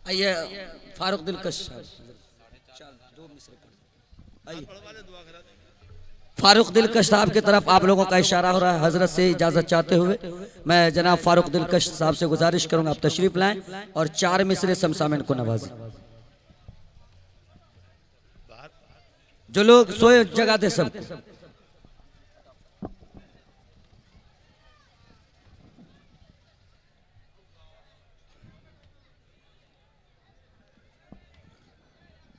आइए फारूक दिलकश फारूक दिलकश साहब की तरफ आप लोगों का इशारा हो रहा है। हजरत से इजाजत चाहते हुए मैं जनाब फारूक दिलकश साहब से गुजारिश करूंगा आप तशरीफ लाएं और 4 मिसरे समसामिन को नवाजें। जो लोग सोए जगा दे सब।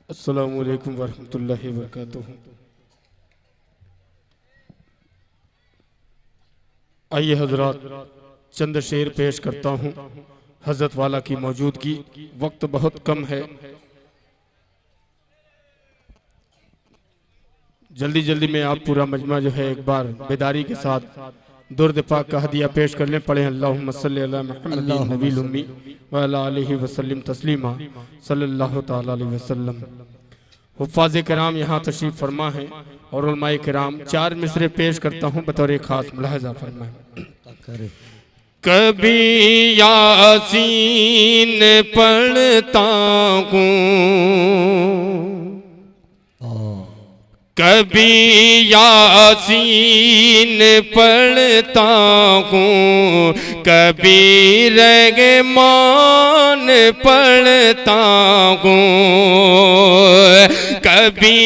अस्सलामु अलैकुम वरहमतुल्लाहि वबरकातुहू। आइए हजरात, चंद शेर पेश करता हूँ। हजरत वाला की मौजूदगी, वक्त बहुत कम है, जल्दी जल्दी में आप पूरा मजमा जो है एक बार बेदारी के साथ दुर्द पाक का हदिया पेश कर लें। पढ़े अल्लाहुम्मा सल्ली अला मुहम्मदिन नबील उम्मी व अला आलिहि वसल्लम तस्लीमा सल्लल्लाहु ताला अलैहि वसल्लम। हुफ़ाज़ किराम यहाँ तशरीफ फरमा है और उलमाए किराम। 4 मिसरे पेश करता हूँ बतौर खास मुलाहजा फरमाए। कभी यासीन पढ़ता हूँ, कभी यासीन पढ़ता हूँ, कभी रहमान पढ़ता हूँ, कभी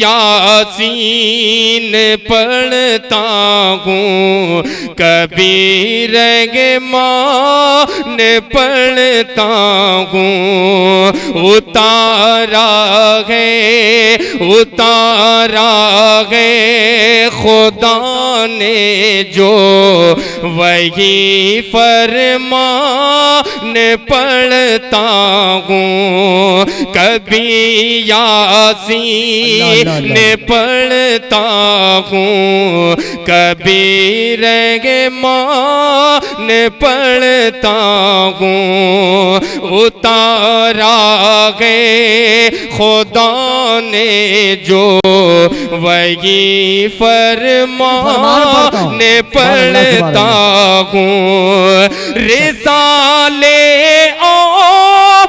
यासीन पढ़ता हूँ, कभी रहमान पढ़ता हूँ। उतारा है खुदा ने जो वही फरमान पढ़ता हूँ। कभी यासीन पढ़ता हूँ, कभी रहमान पढ़ता हूँ। उतारा है खुदा ने जो वही फरमान पढ़ता हूँ। रिसाले और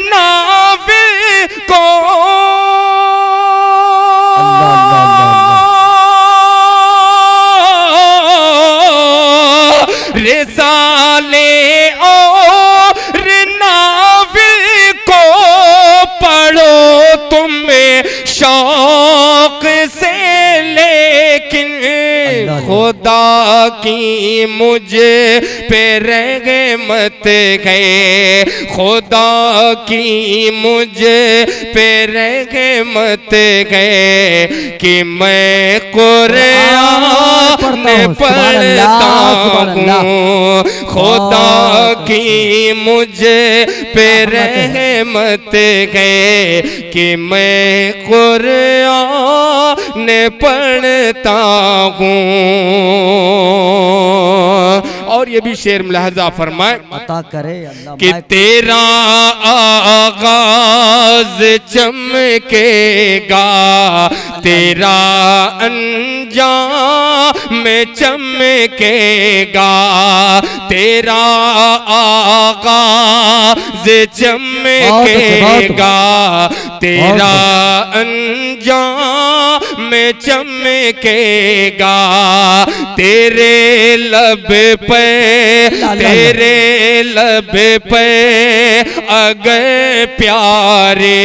नाविल को रिसाले और नाविल को पढ़ो तुम्हें शौक से, लेकिन खुदा की मुझे पे रहमत है, खुदा की मुझे पे रहमत है कि मैं कुरान पढ़ता हूँ। खुदा की मुझे पे रहमत है कि मैं कुरान पढ़ता हूँ। और ये भी शेर मुलाहजा फरमाए अता करे अल्लाह कि तेरा आगाज चमकेगा, तेरा अंजाम चमकेगा, तेरा आगाज चमकेगा, तेरा अंजाम चमकेगा। तेरे लब पे, तेरे लब पे अगर प्यारे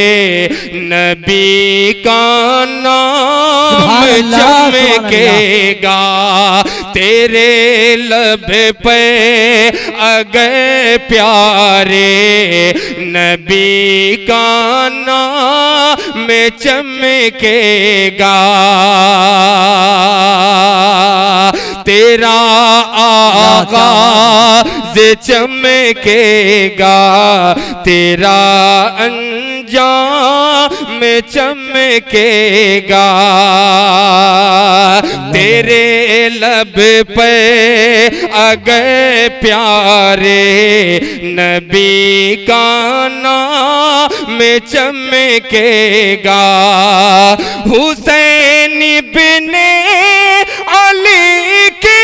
नबी का नाम चमकेगा, तेरे लब पे अगर प्यारे नबी का नाम चमकेगा। तेरा आगाज चमकेगा, तेरा अंजाम चमकेगा। तेरे लब पे अगर प्यारे नबी का नाम चमकेगा। हुसैन बिन अली की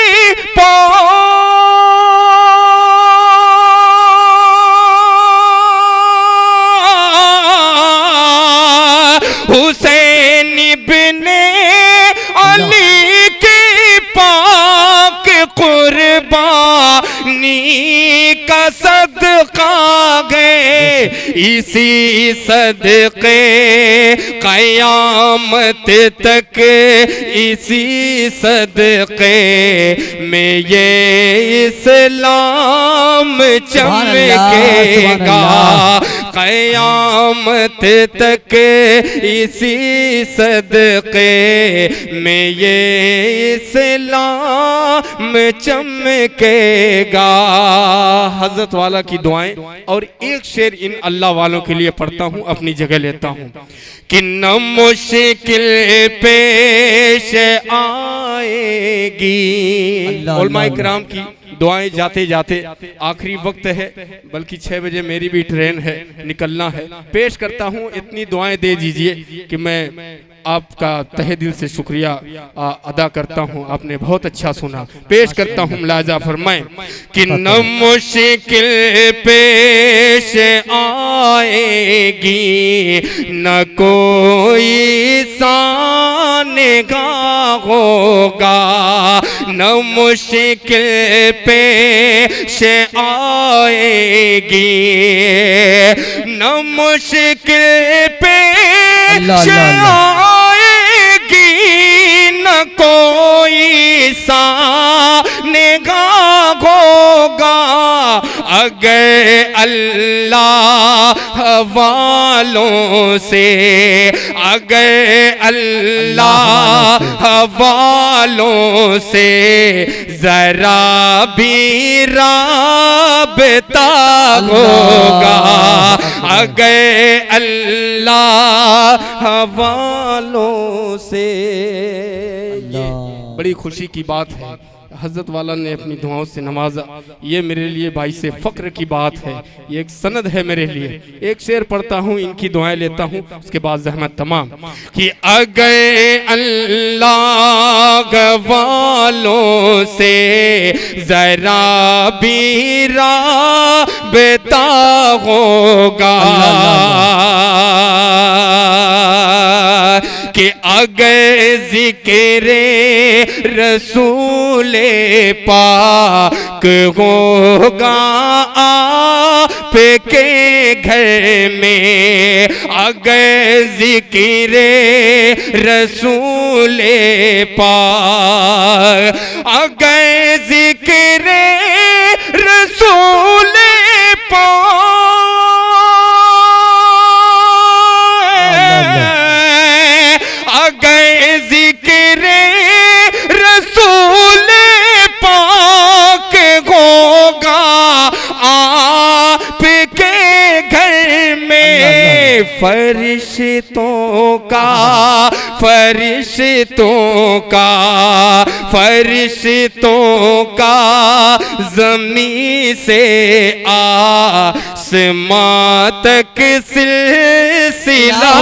का सदका है, इसी सदके क़यामत तक, इसी सदके में ये इस्लाम चमकेगा। क़यामत तक इसी सदके में ये इस्लाम चमकेगा। हजरत वाला की दुआएं और एक शेर इन अल्लाह वालों के लिए पढ़ता हूँ, अपनी जगह लेता हूँ कि न मुश्किल पेश आएगी। उलमाए किराम की दुआएं जाते जाते आखिरी वक्त है, बल्कि 6 बजे मेरी भी ट्रेन है, निकलना है। पेश करता हूँ, इतनी दुआएं दे दीजिए कि मैं आपका तहे दिल से शुक्रिया अदा करता हूँ। आपने बहुत अच्छा सुना। पेश करता हूँ, मुलाजा फरमाएं कि न मुश्किल पेश आएगी, न कोई सानेगा होगा, न मुश्किल पेश आएगी, न मुश्किल पेश आएगी, न कोई सानेगाह होगा, अगर अल्लाह वालों से, अगर अल्लाह वालों से जरा भी राबता होगा, अगर अल्लाह वालों से। बड़ी खुशी की बात है, हजरत वाला ने अपनी दुआओं से नवाजा। ये मेरे लिए भाई से फ़ख्र की बात है, ये एक सनद है मेरे लिए। एक शेर पढ़ता हूँ, इनकी दुआएं लेता हूँ, उसके बाद ज़हमत तमाम कि अगर अल्लाह वालों से ज़रा भी राबता होगा, कि अगर ज़िक्रे रसूले पाक होगा आपके घर में, अगर ज़िक्रे रसूले पाक, अगर ज़िक्रे रसूले पाक, अगर ज़िक्रे रसूल पाक होगा आपके घर में, फरिश्तों का, फरिश्तों का, फरिश्तों का ज़मीं से आसमां तक सिलसिला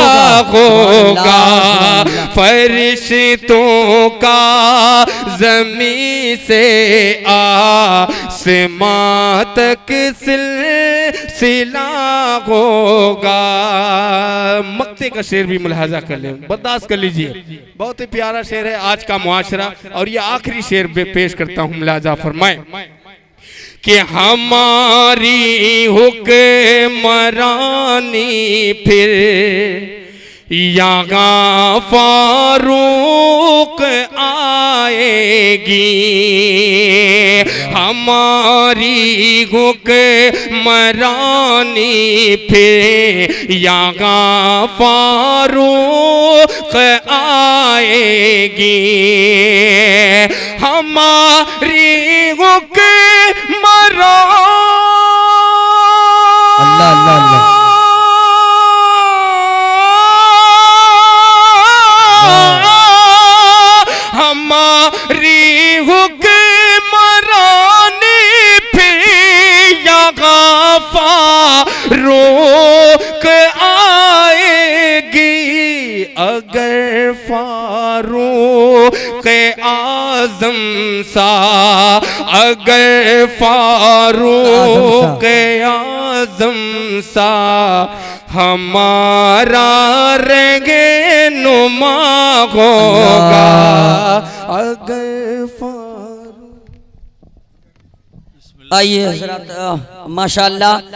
होगा, फरिश्तों का ज़मीं से आसमां तक सिलसिला होगा। मक्ते का शेर भी मुलाहाजा कर लें, बर्दाश्त कर लीजिए, बहुत ही प्यारा शेर है आज का मुआशरा। और ये आखिरी शेर पेश करता हूँ, मुलाहाजा फरमाएं कि हमारी हुक्मरानी फिर यहाँ फारूक आएगी, हमारी हुक्मरानी फिर यहाँ फारूक आएगी, हमारी हुक्मरानी, अल्लाह अल्लाह अल्लाह, हमारी हुक्मरानी फिर यहाँ फारूक आएगी, अगर फारूक आज़म सा, अगर फारूक आज़म सा हमारा रहनुमा होगा, अगर आइए हज़रात माशाअल्लाह।